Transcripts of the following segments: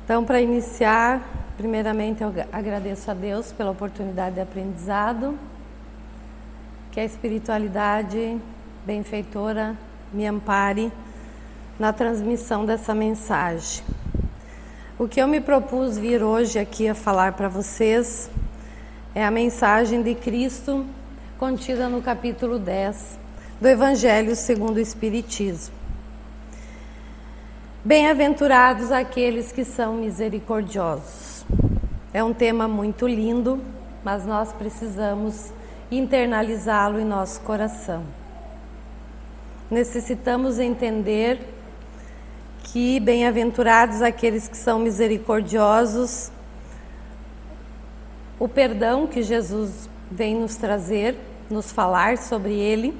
Então, para iniciar, primeiramente eu agradeço a Deus pela oportunidade de aprendizado, que a espiritualidade benfeitora me ampare na transmissão dessa mensagem. O que eu me propus vir hoje aqui a falar para vocês é a mensagem de Cristo contida no capítulo 10 do Evangelho segundo o Espiritismo. Bem-aventurados aqueles que são misericordiosos. É um tema muito lindo, mas nós precisamos internalizá-lo em nosso coração. Necessitamos entender que bem-aventurados aqueles que são misericordiosos, o perdão que Jesus vem nos trazer, nos falar sobre ele,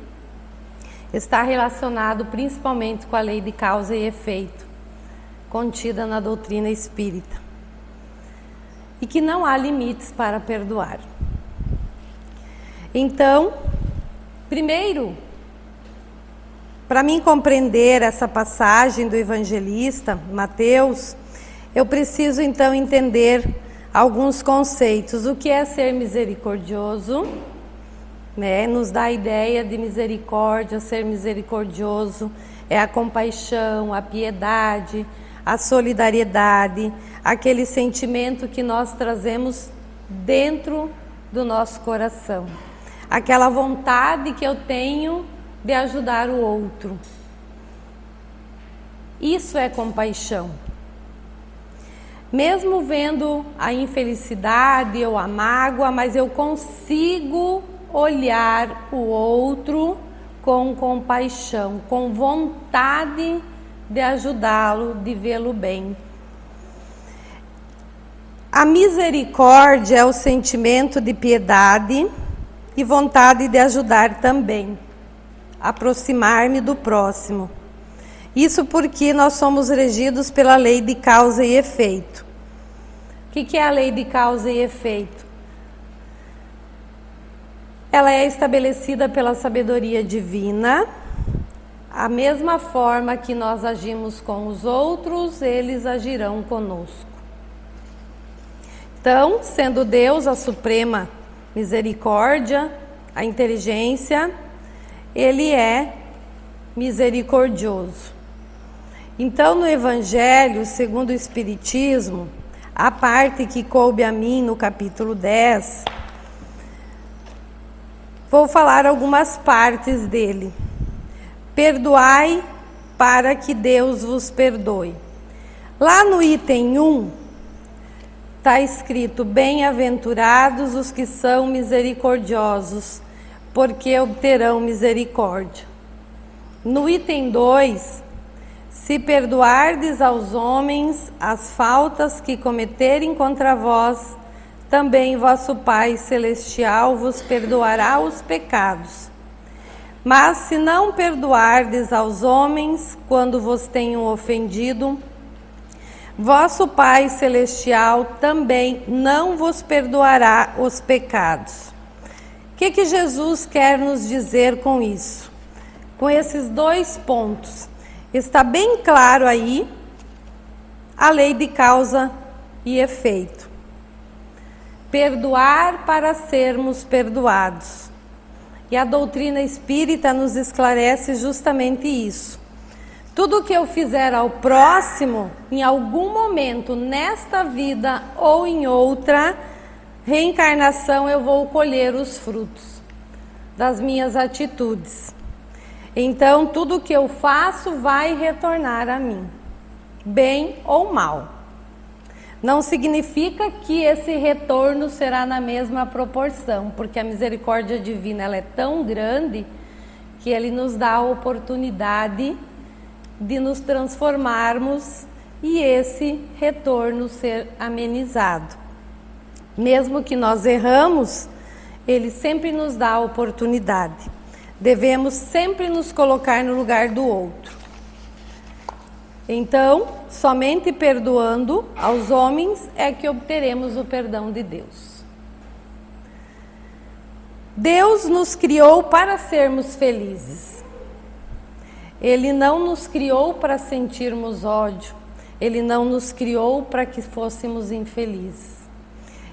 está relacionado principalmente com a lei de causa e efeito, contida na doutrina espírita, e que não há limites para perdoar. Então, primeiro, para mim compreender essa passagem do evangelista Mateus, eu preciso então entender alguns conceitos. O que é ser misericordioso? Nos dá a ideia de misericórdia, ser misericordioso é a compaixão, a piedade, a solidariedade, aquele sentimento que nós trazemos dentro do nosso coração, aquela vontade que eu tenho de ajudar o outro. Isso é compaixão. Mesmo vendo a infelicidade ou a mágoa, mas eu consigo olhar o outro com compaixão, com vontade de ajudá-lo, de vê-lo bem. A misericórdia é o sentimento de piedade e vontade de ajudar também, aproximar-me do próximo. Isso porque nós somos regidos pela lei de causa e efeito. O que é a lei de causa e efeito? Ela é estabelecida pela sabedoria divina. A mesma forma que nós agimos com os outros, eles agirão conosco. Então, sendo Deus a suprema misericórdia, a inteligência, Ele é misericordioso. Então, no Evangelho, segundo o Espiritismo, a parte que coube a mim no capítulo 10, vou falar algumas partes dele. Perdoai para que Deus vos perdoe. Lá no item 1, está escrito: bem-aventurados os que são misericordiosos, porque obterão misericórdia. No item 2, se perdoardes aos homens as faltas que cometerem contra vós, também vosso Pai Celestial vos perdoará os pecados. Mas se não perdoardes aos homens quando vos tenham ofendido, vosso Pai Celestial também não vos perdoará os pecados. O que Jesus quer nos dizer com isso? Com esses dois pontos. Está bem claro aí a lei de causa e efeito. Perdoar para sermos perdoados. E a doutrina espírita nos esclarece justamente isso. Tudo que eu fizer ao próximo, em algum momento nesta vida ou em outra reencarnação, eu vou colher os frutos das minhas atitudes. Então, tudo que eu faço vai retornar a mim, bem ou mal. Não significa que esse retorno será na mesma proporção, porque a misericórdia divina ela é tão grande que Ele nos dá a oportunidade de nos transformarmos e esse retorno ser amenizado. Mesmo que nós erramos, Ele sempre nos dá a oportunidade. Devemos sempre nos colocar no lugar do outro. Então, somente perdoando aos homens é que obteremos o perdão de Deus. Deus nos criou para sermos felizes. Ele não nos criou para sentirmos ódio. Ele não nos criou para que fôssemos infelizes.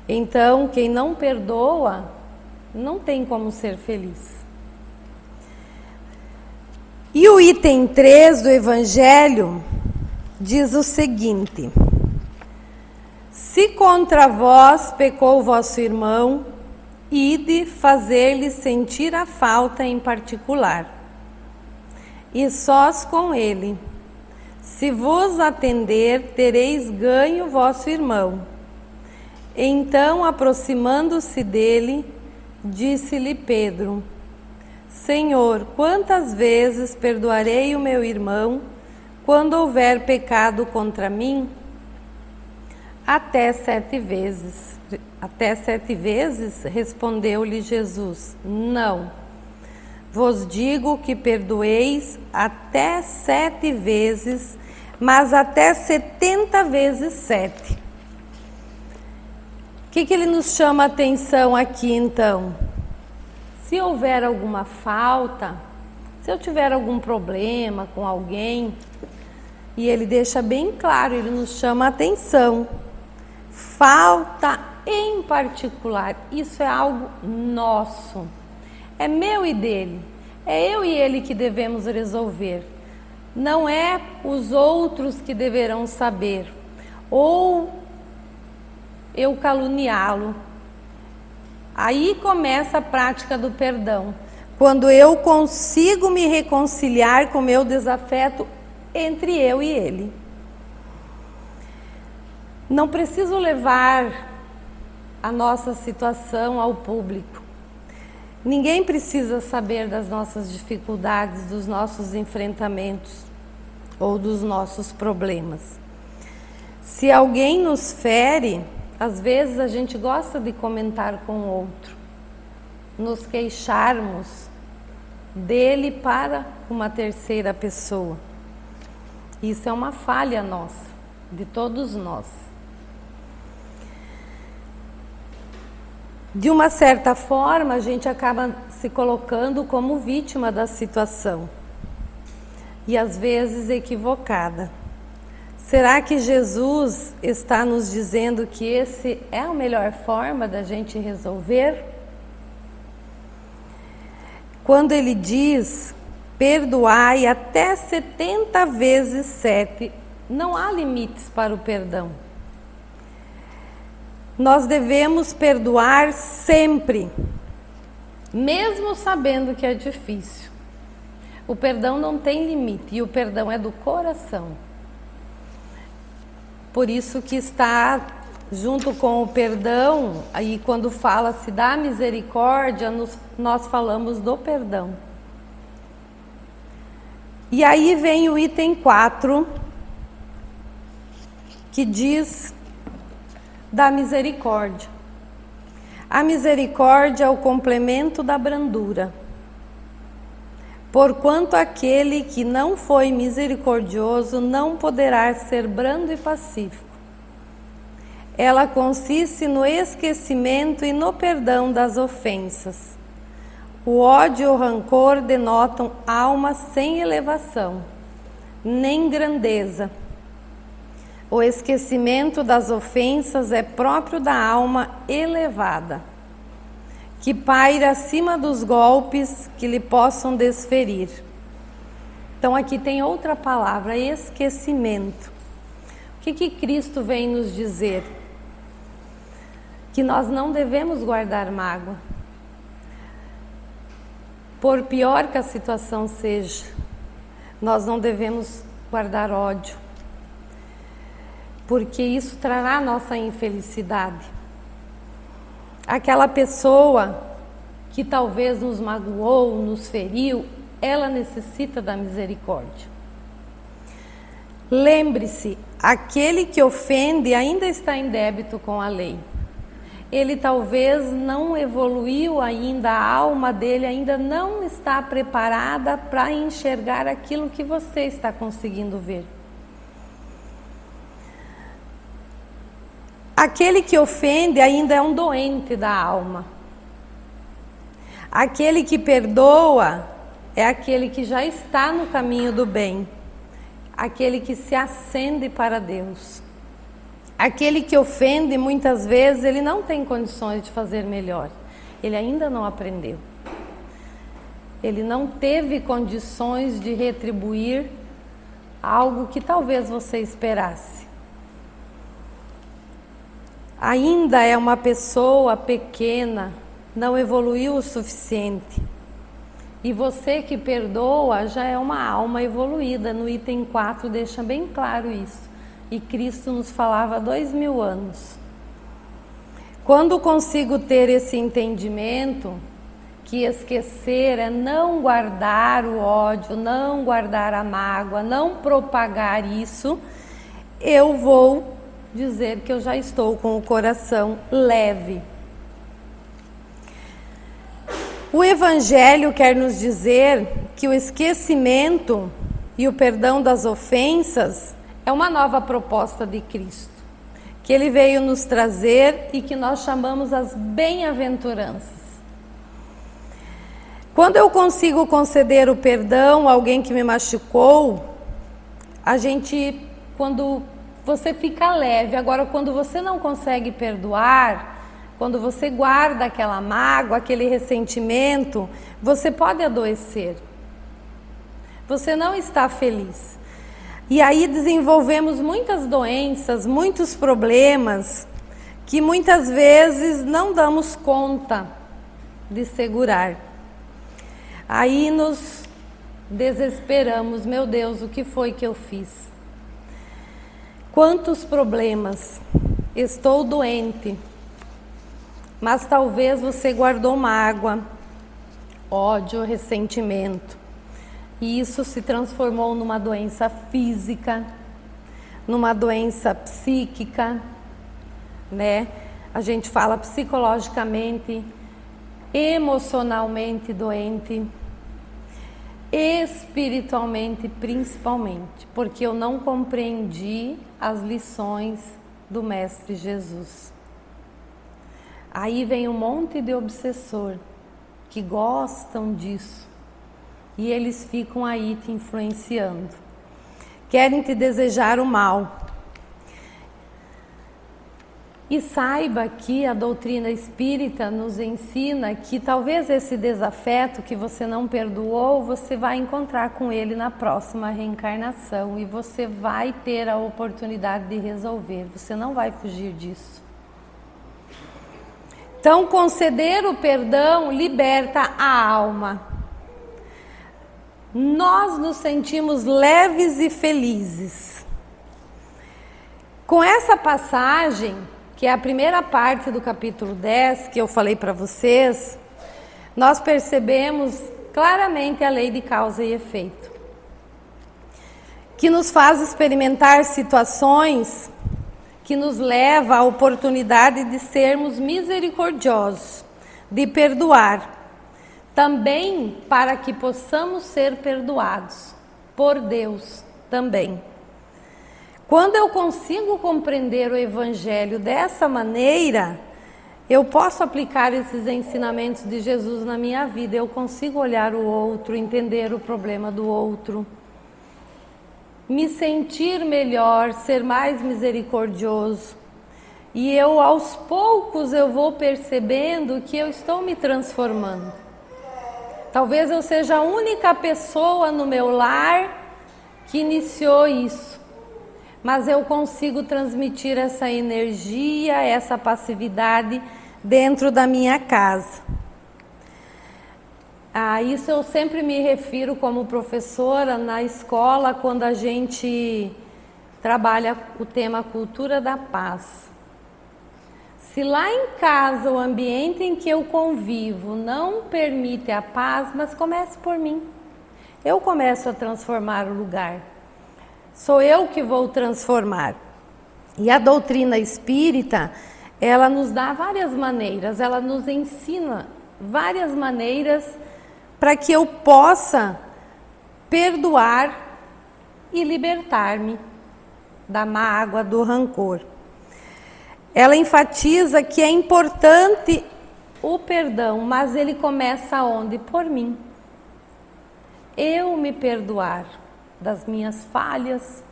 Então, quem não perdoa, não tem como ser feliz. E o item 3 do Evangelho diz o seguinte: se contra vós pecou vosso irmão, ide fazer-lhe sentir a falta em particular, e sós com ele. Se vos atender, tereis ganho vosso irmão. Então, aproximando-se dele, disse-lhe Pedro: Senhor, quantas vezes perdoarei o meu irmão quando houver pecado contra mim? Até 7 vezes. Até 7 vezes? Respondeu-lhe Jesus: Não. Vos digo que perdoeis até 7 vezes, mas até 70 vezes 7. O que ele nos chama a atenção aqui então? Se houver alguma falta, se eu tiver algum problema com alguém, e ele deixa bem claro, ele nos chama a atenção. Falta em particular, isso é algo nosso. É meu e dele, é eu e ele que devemos resolver. Não é os outros que deverão saber, ou eu caluniá-lo. Aí começa a prática do perdão, quando eu consigo me reconciliar com o meu desafeto entre eu e ele. Não preciso levar a nossa situação ao público. Ninguém precisa saber das nossas dificuldades, dos nossos enfrentamentos ou dos nossos problemas. Se alguém nos fere, às vezes a gente gosta de comentar com o outro, nos queixarmos dele para uma terceira pessoa. Isso é uma falha nossa, de todos nós. De uma certa forma, a gente acaba se colocando como vítima da situação. E às vezes equivocada. Será que Jesus está nos dizendo que esse é a melhor forma da gente resolver? Quando ele diz, perdoai até 70 vezes 7, não há limites para o perdão. Nós devemos perdoar sempre, mesmo sabendo que é difícil. O perdão não tem limite, e o perdão é do coração. Por isso que está junto com o perdão, aí quando fala-se da misericórdia, nós falamos do perdão. E aí vem o item 4, que diz da misericórdia. A misericórdia é o complemento da brandura. Porquanto aquele que não foi misericordioso não poderá ser brando e pacífico. Ela consiste no esquecimento e no perdão das ofensas. O ódio e o rancor denotam alma sem elevação, nem grandeza. O esquecimento das ofensas é próprio da alma elevada, que paira acima dos golpes que lhe possam desferir. Então aqui tem outra palavra, esquecimento. O que Cristo vem nos dizer? Que nós não devemos guardar mágoa. Por pior que a situação seja, nós não devemos guardar ódio, porque isso trará nossa infelicidade. Aquela pessoa que talvez nos magoou, nos feriu, ela necessita da misericórdia. Lembre-se, aquele que ofende ainda está em débito com a lei. Ele talvez não evoluiu ainda, a alma dele ainda não está preparada para enxergar aquilo que você está conseguindo ver. Aquele que ofende ainda é um doente da alma. Aquele que perdoa é aquele que já está no caminho do bem. aquele que se acende para Deus. Aquele que ofende, muitas vezes, ele não tem condições de fazer melhor. Ele ainda não aprendeu. Ele não teve condições de retribuir algo que talvez você esperasse. Ainda é uma pessoa pequena, não evoluiu o suficiente. E você que perdoa já é uma alma evoluída. No item 4 deixa bem claro isso. E Cristo nos falava há 2000 anos. Quando consigo ter esse entendimento, que esquecer é não guardar o ódio, não guardar a mágoa, não propagar isso, eu vou dizer que eu já estou com o coração leve. O Evangelho quer nos dizer que o esquecimento e o perdão das ofensas é uma nova proposta de Cristo, que Ele veio nos trazer e que nós chamamos as bem-aventuranças. Quando eu consigo conceder o perdão a alguém que me machucou, quando você fica leve. Agora, quando você não consegue perdoar, quando você guarda aquela mágoa, aquele ressentimento, você pode adoecer. Você não está feliz. E aí desenvolvemos muitas doenças, muitos problemas, que muitas vezes não damos conta de segurar. Aí nos desesperamos. Meu Deus, o que foi que eu fiz? Quantos problemas? Estou doente. Mas talvez você guardou mágoa, ódio, ressentimento. E isso se transformou numa doença física, numa doença psíquica, né? A gente fala psicologicamente, emocionalmente doente, espiritualmente principalmente, porque eu não compreendi as lições do Mestre Jesus. Aí vem um monte de obsessor que gostam disso e eles ficam aí te influenciando, querem te desejar o mal. E saiba que a doutrina espírita nos ensina que talvez esse desafeto que você não perdoou, você vai encontrar com ele na próxima reencarnação e você vai ter a oportunidade de resolver, você não vai fugir disso. Então, conceder o perdão liberta a alma. Nós nos sentimos leves e felizes. Com essa passagem, que é a primeira parte do capítulo 10, que eu falei para vocês, nós percebemos claramente a lei de causa e efeito, que nos faz experimentar situações que nos leva à oportunidade de sermos misericordiosos, de perdoar, também para que possamos ser perdoados por Deus também. Quando eu consigo compreender o Evangelho dessa maneira, eu posso aplicar esses ensinamentos de Jesus na minha vida. Eu consigo olhar o outro, entender o problema do outro, me sentir melhor, ser mais misericordioso. E eu, aos poucos, eu vou percebendo que eu estou me transformando. Talvez eu seja a única pessoa no meu lar que iniciou isso. Mas eu consigo transmitir essa energia, essa passividade dentro da minha casa. Isso eu sempre me refiro como professora na escola, quando a gente trabalha o tema cultura da paz. Se lá em casa o ambiente em que eu convivo não permite a paz, mas comece por mim. Eu começo a transformar o lugar. Sou eu que vou transformar. E a doutrina espírita, ela nos dá várias maneiras, ela nos ensina várias maneiras para que eu possa perdoar e libertar-me da mágoa, do rancor. Ela enfatiza que é importante o perdão, mas ele começa onde? Por mim. Eu me perdoar. das minhas falhas.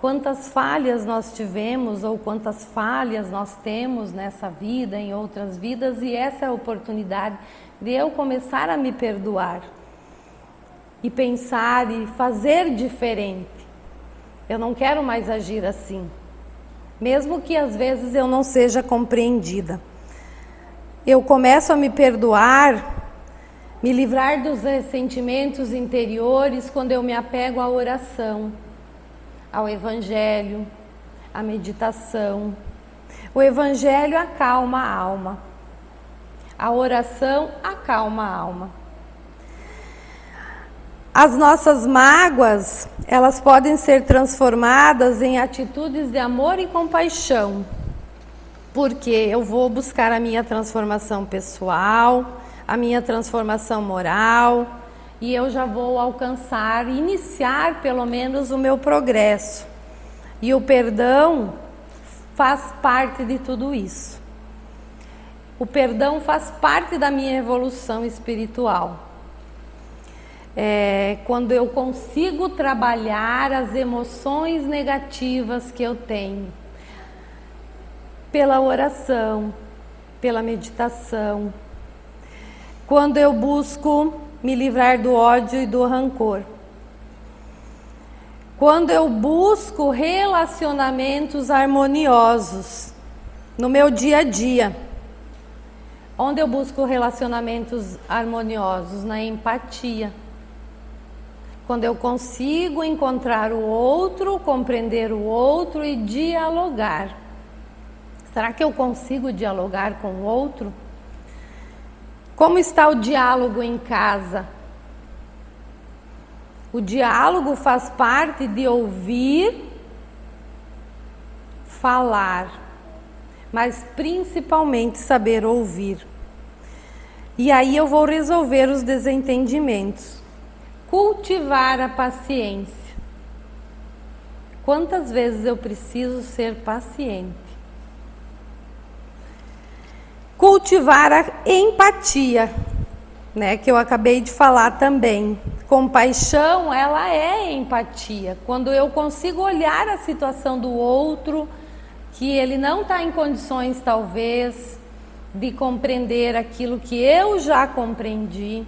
Quantas falhas nós tivemos ou quantas falhas nós temos nessa vida, em outras vidas, e essa é a oportunidade de eu começar a me perdoar e pensar e fazer diferente. Eu não quero mais agir assim, mesmo que às vezes eu não seja compreendida. Eu começo a me perdoar, me livrar dos ressentimentos interiores quando eu me apego à oração, ao Evangelho, à meditação. O Evangelho acalma a alma, a oração acalma a alma. As nossas mágoas, elas podem ser transformadas em atitudes de amor e compaixão, porque eu vou buscar a minha transformação pessoal, a minha transformação moral, e eu já vou alcançar, iniciar pelo menos o meu progresso. E o perdão faz parte de tudo isso. O perdão faz parte da minha evolução espiritual. Quando eu consigo trabalhar as emoções negativas que eu tenho, pela oração, pela meditação, quando eu busco me livrar do ódio e do rancor, quando eu busco relacionamentos harmoniosos no meu dia a dia. Onde eu busco relacionamentos harmoniosos? Na empatia. Quando eu consigo encontrar o outro, compreender o outro e dialogar. Será que eu consigo dialogar com o outro? Como está o diálogo em casa? O diálogo faz parte de ouvir, falar, mas principalmente saber ouvir. E aí eu vou resolver os desentendimentos. Cultivar a paciência. Quantas vezes eu preciso ser paciente? Cultivar a empatia, né, que eu acabei de falar também. Compaixão, ela é empatia. Quando eu consigo olhar a situação do outro, que ele não está em condições, talvez, de compreender aquilo que eu já compreendi,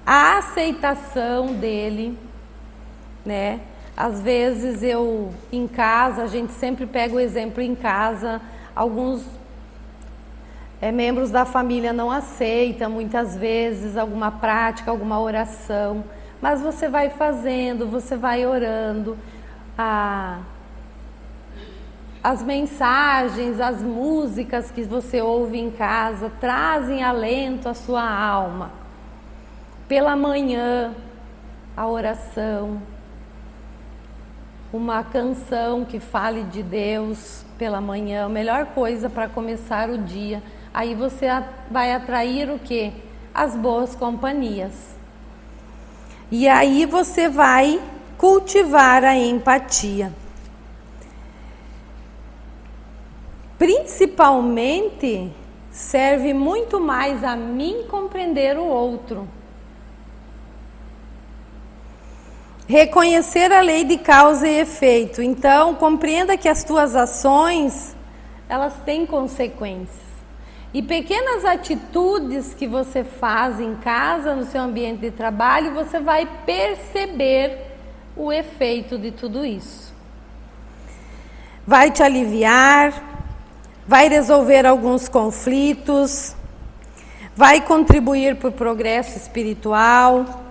a aceitação dele, né? Às vezes em casa, a gente sempre pega o exemplo em casa, alguns membros da família não aceitam muitas vezes alguma prática, alguma oração, mas você vai fazendo, você vai orando, as mensagens, as músicas que você ouve em casa trazem alento à sua alma. Pela manhã, a oração, uma canção que fale de Deus pela manhã, a melhor coisa para começar o dia. Aí você vai atrair o quê? As boas companhias. E aí você vai cultivar a empatia. Principalmente, serve muito mais a mim compreender o outro. Reconhecer a lei de causa e efeito. Então, compreenda que as tuas ações, elas têm consequências. E pequenas atitudes que você faz em casa, no seu ambiente de trabalho, você vai perceber o efeito de tudo isso. Vai te aliviar, vai resolver alguns conflitos, vai contribuir para o progresso espiritual,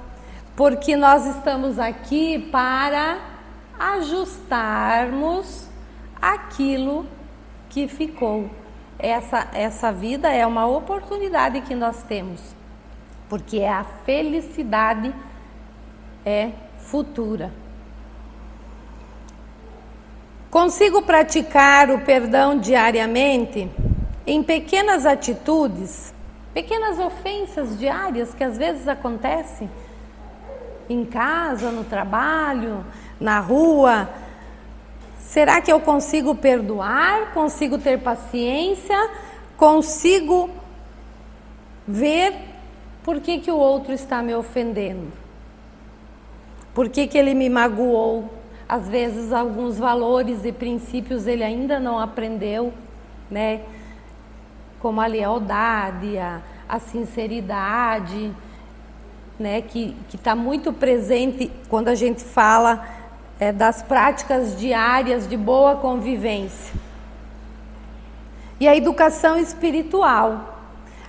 porque nós estamos aqui para ajustarmos aquilo que ficou. Essa vida é uma oportunidade que nós temos, porque a felicidade é futura. Consigo praticar o perdão diariamente em pequenas atitudes, pequenas ofensas diárias que às vezes acontecem em casa, no trabalho, na rua. Será que eu consigo perdoar? Consigo ter paciência? Consigo ver por que o outro está me ofendendo? Por que que ele me magoou? Às vezes alguns valores e princípios ele ainda não aprendeu, né? Como a lealdade, a sinceridade, né? Que está muito presente quando a gente fala das práticas diárias de boa convivência. E a educação espiritual.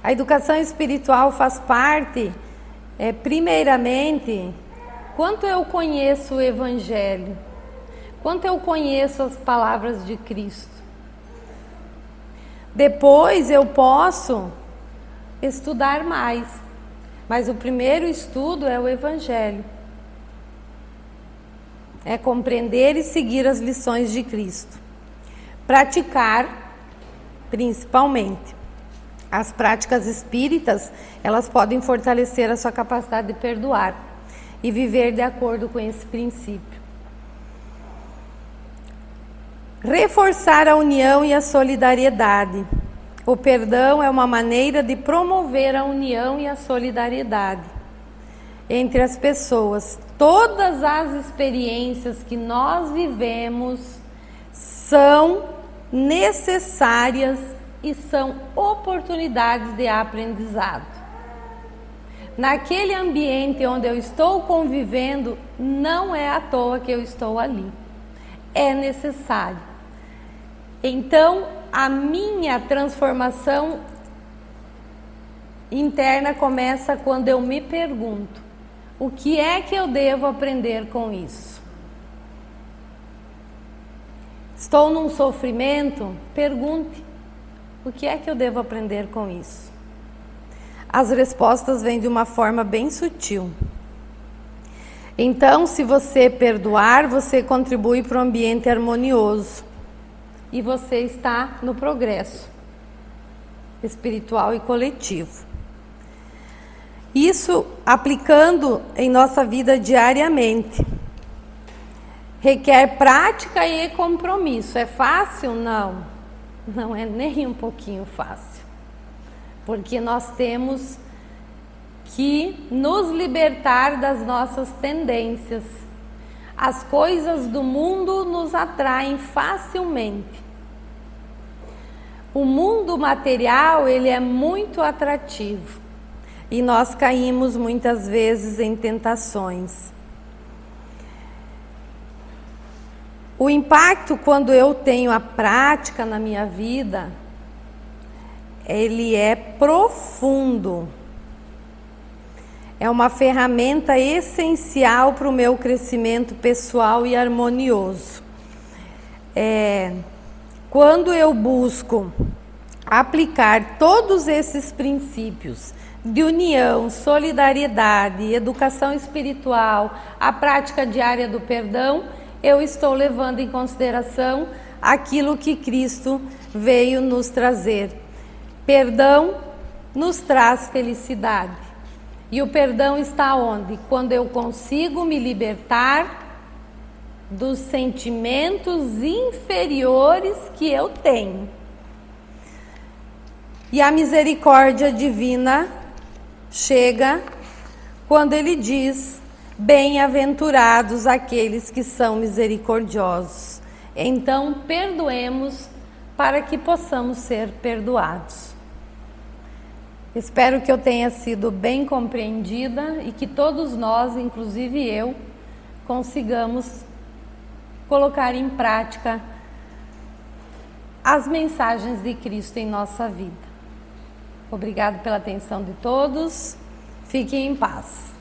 A educação espiritual faz parte, primeiramente, quanto eu conheço o Evangelho, quanto eu conheço as palavras de Cristo. Depois eu posso estudar mais, mas o primeiro estudo é o Evangelho. É compreender e seguir as lições de Cristo. Praticar, principalmente. As práticas espíritas, elas podem fortalecer a sua capacidade de perdoar e viver de acordo com esse princípio. Reforçar a união e a solidariedade. O perdão é uma maneira de promover a união e a solidariedade entre as pessoas. Todas as experiências que nós vivemos são necessárias e são oportunidades de aprendizado. Naquele ambiente onde eu estou convivendo, não é à toa que eu estou ali. É necessário. Então, a minha transformação interna começa quando eu me pergunto: o que é que eu devo aprender com isso? Estou num sofrimento? Pergunte: o que é que eu devo aprender com isso? As respostas vêm de uma forma bem sutil. Então, se você perdoar, você contribui para um ambiente harmonioso. E você está no progresso espiritual e coletivo. Isso aplicando em nossa vida diariamente. Requer prática e compromisso. É fácil? Não. Não é nem um pouquinho fácil. Porque nós temos que nos libertar das nossas tendências. As coisas do mundo nos atraem facilmente. O mundo material, ele é muito atrativo. E nós caímos muitas vezes em tentações. O impacto quando eu tenho a prática na minha vida, ele é profundo. É uma ferramenta essencial para o meu crescimento pessoal e harmonioso. Quando eu busco aplicar todos esses princípios de união, solidariedade, educação espiritual, a prática diária do perdão, eu estou levando em consideração aquilo que Cristo veio nos trazer. Perdão nos traz felicidade. E o perdão está onde? Quando eu consigo me libertar dos sentimentos inferiores que eu tenho. E a misericórdia divina chega quando ele diz: bem-aventurados aqueles que são misericordiosos. Então, perdoemos para que possamos ser perdoados. Espero que eu tenha sido bem compreendida e que todos nós, inclusive eu, consigamos colocar em prática as mensagens de Cristo em nossa vida. Obrigado pela atenção de todos. Fiquem em paz.